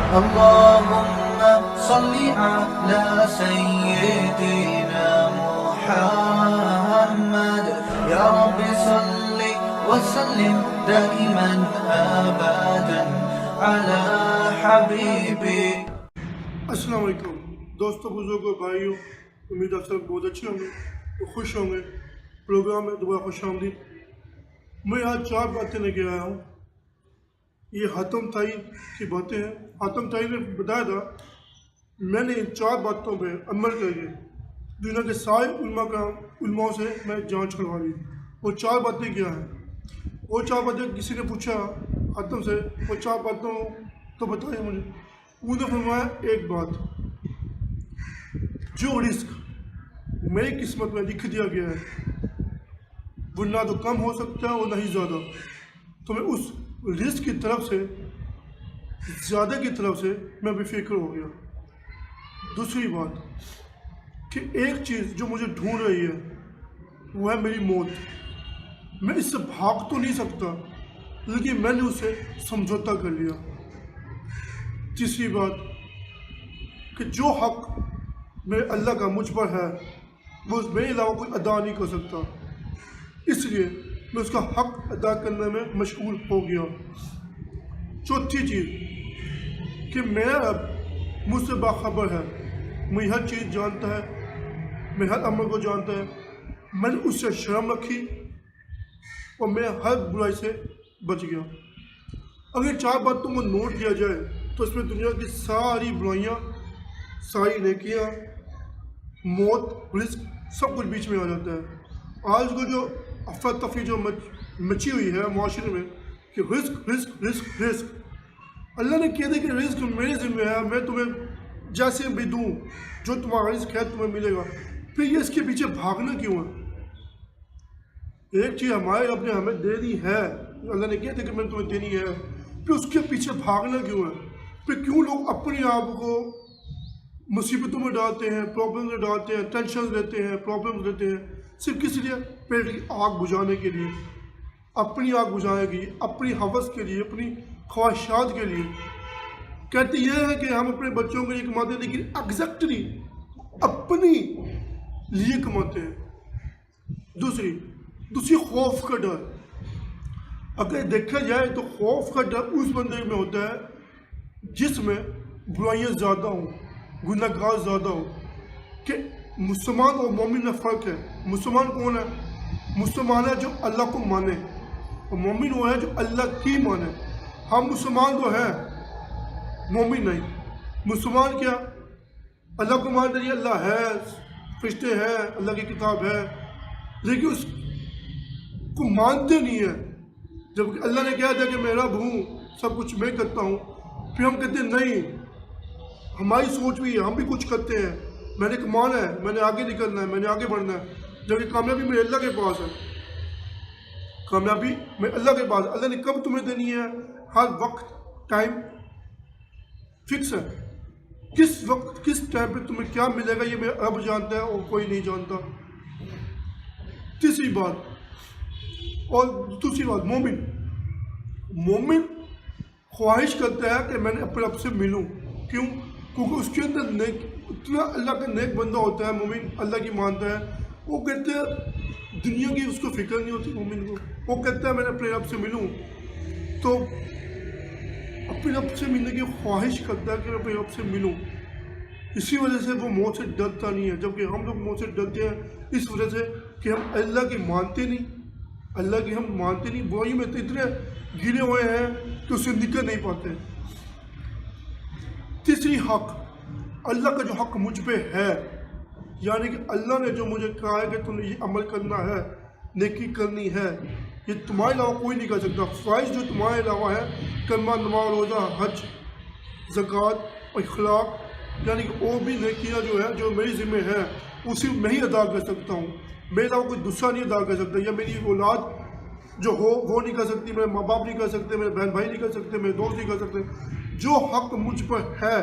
اللهم صل على سيدنا محمد يا رب صل وسلم دائما أبدا على حبيبي. السلام علیکم دوستوں، بزرگوں، بھائیوں، امید آپ سب بہت اچھے ہوں گے اور خوش ہوں گے. پروگرام میں دوبارہ خوش آمدید. میں آج 4 باتیں لے کے آیا ہوں. یہ حاتم طائی کی باتیں ہیں. حاتم طائی نے بتایا تھا میں نے ان 4 باتوں پہ عمل کر کے دنیا کے سارے علماء سے میں جانچ کروا لی. وہ 4 باتیں کیا ہیں؟ وہ 4 باتیں کسی نے پوچھا حاتم سے، وہ 4 باتوں تو بتائیں مجھے. انہوں نے فرمایا ایک بات، جو رزق میری قسمت میں لکھ دیا گیا ہے وہ نہ تو کم ہو سکتا ہے اور نہ ہی زیادہ، تو میں اس رزق کی طرف سے زیادہ کی طرف سے میں بے فکر ہو گیا. دوسری بات کہ ایک چیز جو مجھے ڈھونڈ رہی ہے وہ ہے میری موت. میں اس سے بھاگ تو نہیں سکتا لیکن میں نے اسے سمجھوتا کر لیا. تیسری بات کہ جو حق میرے اللہ کا مجھ پر ہے وہ میرے علاوہ کوئی ادا نہیں کر سکتا، اس لیے میں اس کا حق ادا کرنے میں مشغول ہو گیا. چوتھی چیز کہ میرا رب مجھ سے باخبر ہے، مجھے ہر چیز جانتا ہے، میں ہر عمل کو جانتا ہے. میں نے اس سے شرم رکھی اور میں ہر برائی سے بچ گیا. اگر 4 باتوں کو نوٹ کیا جائے تو اس میں دنیا کی ساری برائیاں، ساری نیکیاں، موت، رزق سب کچھ بیچ میں آ جاتا ہے. آج کو جو افراتفری جو مچی ہوئی ہے معاشرے میں کہ رزق رزق رزق رزق، اللہ نے کہہ دیا کہ رزق میرے ذمہ ہے، میں تمہیں جیسے بھی دوں، جو تمہارا رزق ہے تمہیں ملے گا. پھر یہ اس کے پیچھے بھاگنا کیوں ہے؟ ایک چیز ہمارے رب نے ہمیں دے دی ہے، اللہ نے کہہ دیا کہ میں تمہیں دینی ہے، پھر اس کے پیچھے بھاگنا کیوں ہے؟ پھر کیوں لوگ اپنے آپ کو مصیبتوں میں ڈالتے ہیں، پرابلم میں ڈالتے ہیں، ٹینشن لیتے ہیں، پرابلم لیتے ہیں، صرف کس لیے؟ پیٹ کی آگ بجھانے کے لیے، اپنی آگ بجھانے کے لیے، اپنی ہوس کے لیے، اپنی خواہشات کے لیے. کہتے یہ ہے کہ ہم اپنے بچوں کے لیے کماتے ہیں لیکن ایگزیکٹلی اپنی لیے کماتے ہیں. دوسری خوف کا ڈر. اگر دیکھا جائے تو خوف کا ڈر اس بندے میں ہوتا ہے جس میں برائیاں زیادہ ہوں، گناہ گار زیادہ ہوں. کہ مسلمان اور مومن میں فرق ہے. مسلمان کون ہے؟ مسلمان ہے جو اللہ کو مانے، اور مومن وہ ہے جو اللہ کی مانے. ہم مسلمان تو ہیں، مومن نہیں. مسلمان کیا؟ اللہ کو مانتے ہیں، اللہ ہے، فرشتے ہیں، اللہ کی کتاب ہے، لیکن اس کو مانتے نہیں ہیں. جبکہ اللہ نے کہا تھا کہ میں رب ہوں، سب کچھ میں کرتا ہوں. پھر ہم کہتے ہیں نہیں، ہماری سوچ بھی ہے، ہم بھی کچھ کرتے ہیں، میں نے کمانا ہے، میں نے آگے نکلنا ہے، میں نے آگے بڑھنا ہے. جبکہ کامیابی میرے اللہ کے پاس ہے، کامیابی میں اللہ کے پاس ہے. اللہ نے کب تمہیں دینی ہے؟ ہر وقت ٹائم فکس ہے. کس وقت کس ٹائم پہ تمہیں کیا ملے گا یہ میرا رب جانتا ہے اور کوئی نہیں جانتا. تیسری بات مومن خواہش کرتا ہے کہ میں نے اپنے رب سے ملوں. کیوں؟ کیونکہ اس کے اندر اتنا اللہ کا نیک بندہ ہوتا ہے. مومن اللہ کی مانتا ہے. وہ کہتے ہیں دنیا کی اس کو فکر نہیں ہوتی مومن کو. وہ کہتا ہے میں نے اپنے رب سے ملوں، تو اپنے رب سے ملنے کی خواہش کرتا ہے کہ میں اپنے رب سے ملوں. اسی وجہ سے وہ موت سے ڈرتا نہیں ہے. جبکہ ہم لوگ موت سے ڈرتے ہیں اس وجہ سے کہ ہم اللہ کی مانتے نہیں، برائی میں تو اتنے گرے ہوئے ہیں کہ اس سے نکل نہیں پاتے. تیسری حق، اللہ کا جو حق مجھ پہ ہے، یعنی کہ اللہ نے جو مجھے کہا ہے کہ تم نے یہ عمل کرنا ہے، نیکی کرنی ہے، یہ تمہارے علاوہ کوئی نہیں کر سکتا. فرائض جو تمہارے علاوہ ہے، کلمہ، نماز، روزہ، حج، زکوٰۃ اور اخلاق، یعنی کہ اور بھی نیکیاں جو ہے جو میری ذمہ ہے وہ صرف میں ہی ادا کر سکتا ہوں. میرے علاوہ کوئی دوسرا نہیں ادا کر سکتا. یا میری اولاد جو ہو وہ نہیں کر سکتی، میرے ماں باپ نہیں کر سکتے، میرے بہن بھائی نہیں کر سکتے، میرے دوست نہیں کر سکتے. جو حق مجھ پر ہے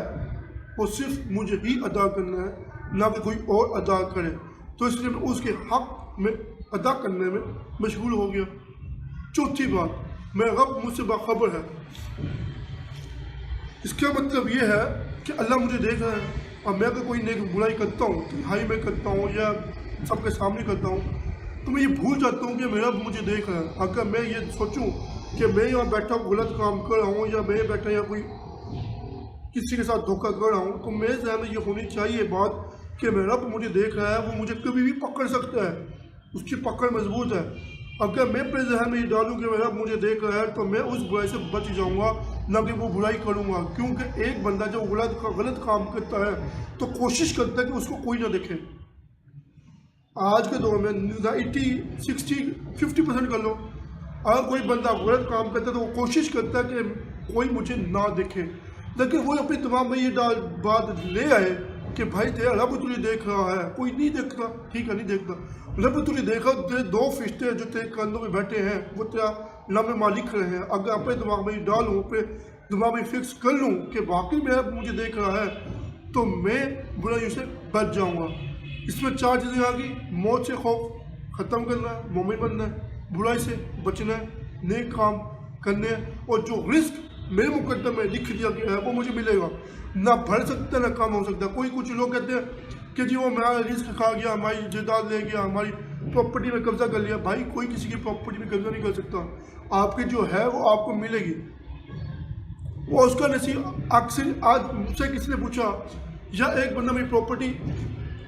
وہ صرف مجھے ہی ادا کرنا ہے، نہ کہ کوئی اور ادا کرے. تو اس لیے میں اس کے حق میں ادا کرنے میں مشغول ہو گیا. چوتھی بات، میرا رب مجھ سے باخبر ہے. اس کا مطلب یہ ہے کہ اللہ مجھے دیکھ رہا ہے، اور میں اگر کوئی نیک برائی کرتا ہوں، تنہائی میں کرتا ہوں یا سب کے سامنے کرتا ہوں، تو میں یہ بھول جاتا ہوں کہ میرا رب مجھے دیکھ رہا ہے۔ اگر میں یہ سوچوں کہ میں یہاں بیٹھا غلط کام کر رہا ہوں، یا میں بیٹھا یا کوئی کسی کے ساتھ دھوکہ کر رہا ہوں، تو میرے ذہن میں یہ ہونی چاہیے بات کہ میرا رب مجھے دیکھ رہا ہے، وہ مجھے کبھی بھی پکڑ سکتا ہے، اس کی پکڑ مضبوط ہے۔ اگر میں اپنے ذہن میں یہ ڈالوں کہ میرا رب مجھے دیکھ رہا ہے، تو میں اس برائی سے بچ جاؤں گا، نہ کہ وہ برائی کروں گا، کیونکہ ایک بندہ جب غلط کام کرتا ہے تو کوشش کرتا ہے کہ اس کو کوئی نہ دیکھے۔ آج کے دور میں 80 60 50% کر لو، اگر کوئی بندہ غلط کام کرتا ہے تو وہ کوشش کرتا ہے کہ کوئی مجھے نہ دیکھے، لیکن وہ اپنے دماغ میں یہ بات لے آئے کہ بھائی تیرا رب تجھے دیکھ رہا ہے، کوئی نہیں دیکھتا، ٹھیک ہے نہیں دیکھتا، رب تجھے دیکھا، تیرے 2 فرشتے جو تیرے کندھوں میں بیٹھے ہیں وہ تیرا لمحے ماں لکھ رہے ہیں۔ اگر اپنے دماغ میں یہ ڈالوں، اپنے دماغ میں فکس کر لوں کہ واقعی میرا رب مجھے دیکھ رہا ہے، تو میں برائیوں سے بچ جاؤں گا۔ اس میں 4 چیزیں آ گئی: موت سے خوف ختم کرنا ہے، مومن بننا ہے، برائی سے بچنا ہے، نیک کام کرنے ہیں، اور جو رزق میرے مقدر میں لکھ دیا گیا ہے وہ مجھے ملے گا، نہ بڑھ سکتا نہ کم ہو سکتا۔ کچھ لوگ کہتے ہیں کہ جی وہ ہمارا رزق کھا گیا، ہماری جائیداد لے گیا، ہماری پراپرٹی میں قبضہ کر لیا۔ بھائی کوئی کسی کی پراپرٹی میں قبضہ نہیں کر سکتا، آپ کی جو ہے وہ آپ کو ملے گی، وہ اس کا نصیب۔ اکثر آج مجھ سے کسی نے پوچھا، یا ایک بندہ میری پراپرٹی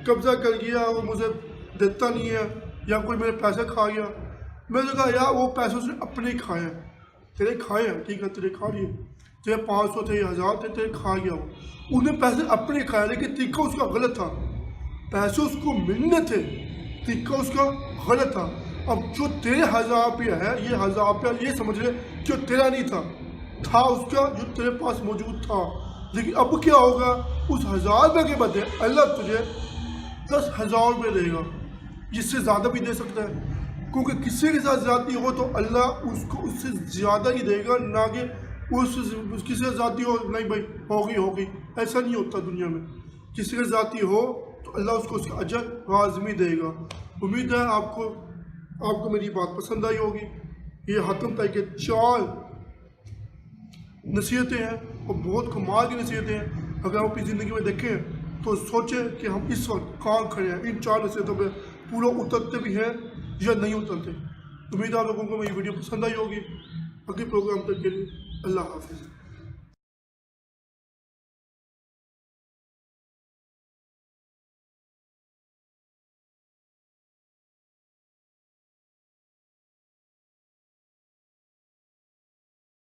قبضہ کر گیا، وہ مجھے دیتا نہیں ہے، یا کوئی میرے پیسے کھا گیا، میں نے کہا یار وہ پیسے اس نے اپنے ہی کھائے ہیں، تیرے کھائے ہیں، ٹھیک ہے تیرے کھا لیے، تیرے 500 تھے، 1000 تھے، تیرے کھا گیا وہ، انہیں پیسے اپنے کھائے، لیکن طریقہ اس کا غلط تھا، پیسے اس کو ملنے تھے، طریقہ اس کا غلط تھا۔ اب جو تیرے 1000 روپیہ ہے، یہ 1000 روپیہ یہ سمجھ لے جو تیرا نہیں تھا اس کا، جو تیرے پاس موجود تھا، لیکن اب کیا ہوگا، اس 1000 روپے کے بدلے اللہ تجھے 10,000 روپے دے گا، جس سے زیادہ بھی دے سکتا ہے، کیونکہ کسی کے ساتھ زیادتی ہو تو اللہ اس کو اس سے زیادہ ہی دے گا، نہ کہ اس کسی سے زیادتی ہو نہیں بھائی ہوگی، ایسا نہیں ہوتا دنیا میں۔ کسی کے ذاتی ہو تو اللہ اس کو اس کا اجر لازمی دے گا۔ امید ہے آپ کو میری بات پسند آئی ہوگی۔ یہ حاتم طائی کے 4 نصیحتیں ہیں اور بہت کمال کی نصیحتیں ہیں، اگر ہم اپنی زندگی میں دیکھیں تو سوچیں کہ ہم اس وقت کہاں کھڑے ہیں، ان 4 نصیحتوں پہ پورا اترتے بھی ہیں یا نہیں اترتے۔ امید ہے آپ لوگوں کو میری ویڈیو پسند آئی ہوگی۔ اگلے پروگرام تک کے لیے اللہ حافظ۔